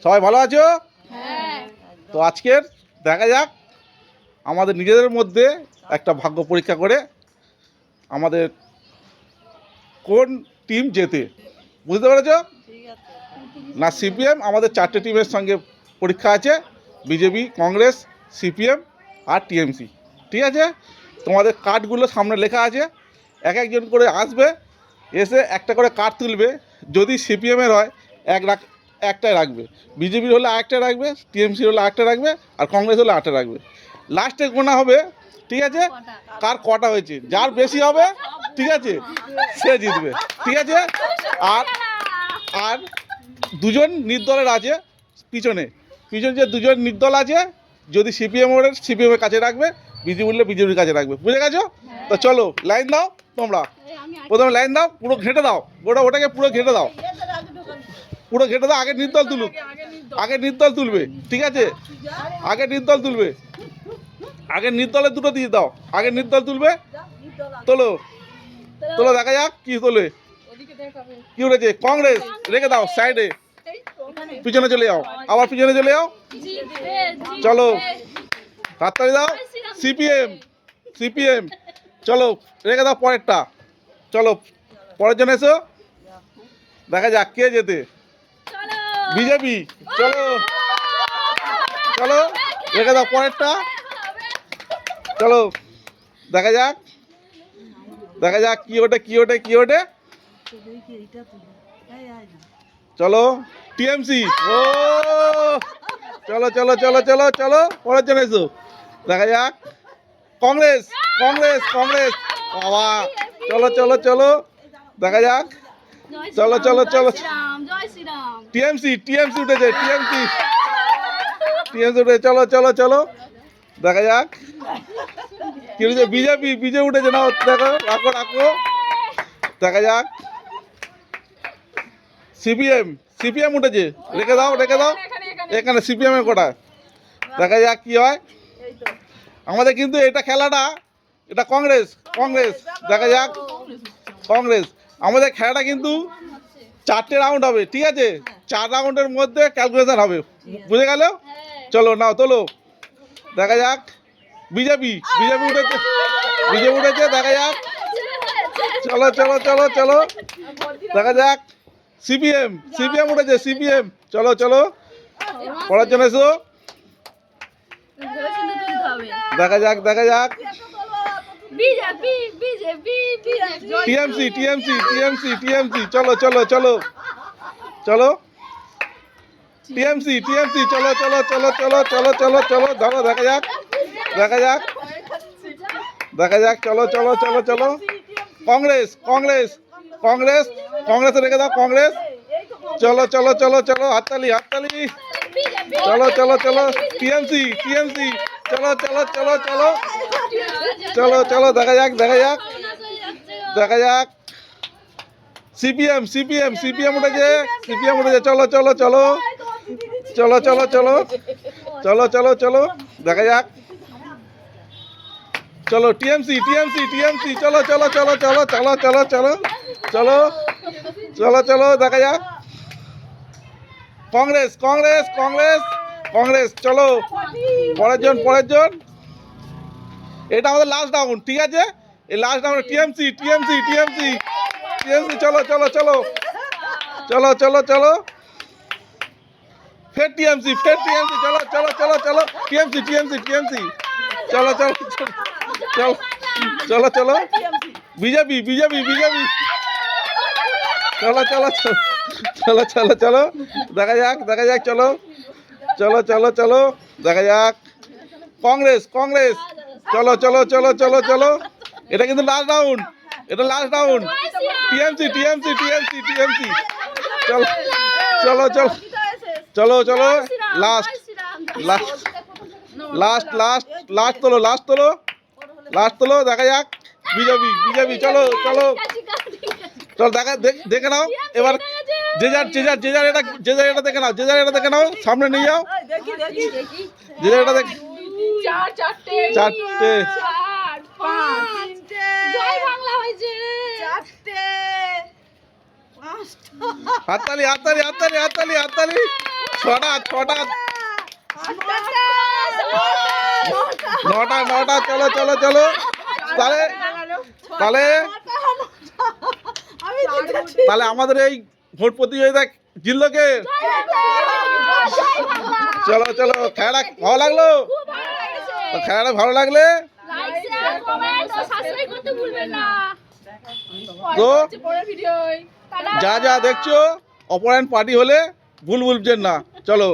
সবাই ভালো আছো? তো আজকের দেখা যাক আমাদের নিজেদের মধ্যে একটা ভাগ্য পরীক্ষা করে আমাদের কোন টিম জেতে। বুঝতে পেরেছো না? সিপিএম আমাদের 4টে টিমের সঙ্গে পরীক্ষা আছে, বিজেপি, কংগ্রেস, সিপিএম আর টিএমসি। ঠিক আছে, তোমাদের কার্ডগুলো সামনে লেখা আছে, এক একজন করে আসবে, এসে একটা করে কার্ড তুলবে। যদি সিপিএমের হয় একটাই রাখবে, বিজেপির হলে আরেকটা রাখবে, টিএমসির হলে আরেকটা রাখবে, আর কংগ্রেস হলে আরেকটা রাখবে। লাস্টে গোনা হবে, ঠিক আছে, কার কটা হয়েছে, যার বেশি হবে, ঠিক আছে, সে জিতবে। ঠিক আছে, আর আর দুজন নির্দলের আছে পিছনে যে দুজন নির্দল আছে, যদি সিপিএম ওর সিপিএমের কাছে রাখবে, বিজেপি উঠলে বিজেপির কাছে রাখবে। বুঝে গেছো? তো চলো লাইন দাও, তোমরা প্রথমে লাইন দাও, পুরো ঘেঁটে দাও, ওটাকে পুরো ঘেঁটে দাও, পুরো ঘেঁটে দাও। আগে নির্দল তুলুক, আগে নির্দল তুলবে, ঠিক আছে, আগে নির্দল তুলবে, আগে নির্দলের দুটো দিয়ে দাও, আগে নির্দল তুলবে। তোলো তোলো, দেখা যাক কি তোলে, কি উঠেছে। কংগ্রেস রেখে দাও সাইডে, পিছনে চলে যাও, আবার পিছনে চলে যাও, চলো হাততালি দাও। সিপিএম সিপিএম চলো রেখে দাও পরেরটা, চলো পরের জন এসো, দেখা যাক কে যেতে। বিজেপি চলো চলো রেখে দাও পরেরটা, চলো দেখা যাক, দেখা যাক কি ওঠে কি ওঠে কি ওঠে। চলো টিএমসি, ও চলো চলো চলো চলো চলো পরের জন এসো, দেখা যাক। কংগ্রেস কংগ্রেস কংগ্রেস, বাবা চলো চলো চলো দেখা যাক, চলো চলো চলো। টিএমসি টিএমসি উঠেছে, টিএমসি টিএমসি উঠেছে, চলো চলো চলো দেখা যাক কি উঠেছে। বিজেপি বিজেপি উঠেছে, না দেখো, রাখো রাখো, দেখা যাক। সিপিএম সিপিএম উঠেছে, রেখে দাও রেখে দাও, এখানে সিপিএম এর কোটা, দেখা যাক কি হয়। আমাদের কিন্তু এটা খেলাটা, এটা কংগ্রেস কংগ্রেস, দেখা যাক কংগ্রেস। আমাদের খেলাটা কিন্তু 4টে রাউন্ড হবে, ঠিক আছে, 4 রাউন্ডের মধ্যে ক্যালকুলেশন হবে, বুঝে গেল? চলো নাও তোলো, দেখা যাক। বিজেপি বিজেপি উঠেছে, বিজেপি উঠেছে, দেখা যাক, চলো চলো চলো চলো দেখা যাক। সিপিএম সিপিএম উঠেছে, সিপিএম চলো চলো পড়ার জন্য এসো, দেখা যাক দেখা যাক। টিএমসি টিএমসি টিএমসি টিএমসি চলো চলো চলো চলো, টিএমসি টিএমসি চলো চলো চলো চলো চলো চলো চলো, ধরো দেখা যাক দেখা যাক দেখা যাক, চলো চলো চলো চলো। কংগ্রেস কংগ্রেস কংগ্রেস কংগ্রেস রেখে দাও, কংগ্রেস চলো চলো চলো চলো, হাততালি হাততালি, চলো চলো চলো। টিএমসি টিএমসি চলো চলো চলো চলো চলো চলো, দেখা যাক দেখা যাক দেখা যাক। সিপিএম সিপিএম সিপিএম উঠেছে, সিপিএম উঠেছে, চলো চলো চলো চলো চলো চলো চলো চলো চলো দেখা যাক। চলো টিএমসি টিএমসি টিএমসি চলো চলো চলো চলো চলো চলো চলো চলো চলো চলো দেখা যাক। কংগ্রেস কংগ্রেস কংগ্রেস কংগ্রেস চলো পরের জন পরের জন, এটা আমাদের লাস্ট রাউন্ড, ঠিক আছে, এই last round. TMC TMC TMC TMC চলো চলো চলো চলো চলো চলো, ফের টিএমসি চলো চলো চলো চলো, টিএমসি টিএমসি টিএমসি চলো চলো চলো চলো চলো। বিজেপি বিজেপি বিজেপি চলো চলো চলো চলো চলো দেখা যাক দেখা যাক, চলো চলো চলো চলো দেখা যাক। কংগ্রেস কংগ্রেস চলো চলো চলো চলো চলো, এটা কিন্তু লাস্ট রাউন্ড, এটা last round. TMC TMC TMC TMC চলো চলো চলো চলো চলো, last last last last last তোলো লাস্ট তোলো লাস্ট তোলো, দেখা যাক। বিজেপি বিজেপি চলো চলো চলো, দেখা দেখে নাও এবার, যে যার যে যার যে যার এটা যে যার এটা দেখে নাও, যে যার এটা দেখে নাও, সামনে নিয়ে যাও, যে যার এটা দেখে। চারটে হাততালি হাততালি হাততালি হাততালি হাততালি ছটা নটা চলো চলো চলো তাহলে তাহলে তাহলে আমাদের এই ভোট প্রতিযোগিতা জিতলো কে? চলো চলো, খেলাটা ভালো লাগলো? খেলাটা ভালো লাগলে তো যা যা দেখছো অপরায়ণ পার্টি হলে ভুল বুঝছেন না। চলো।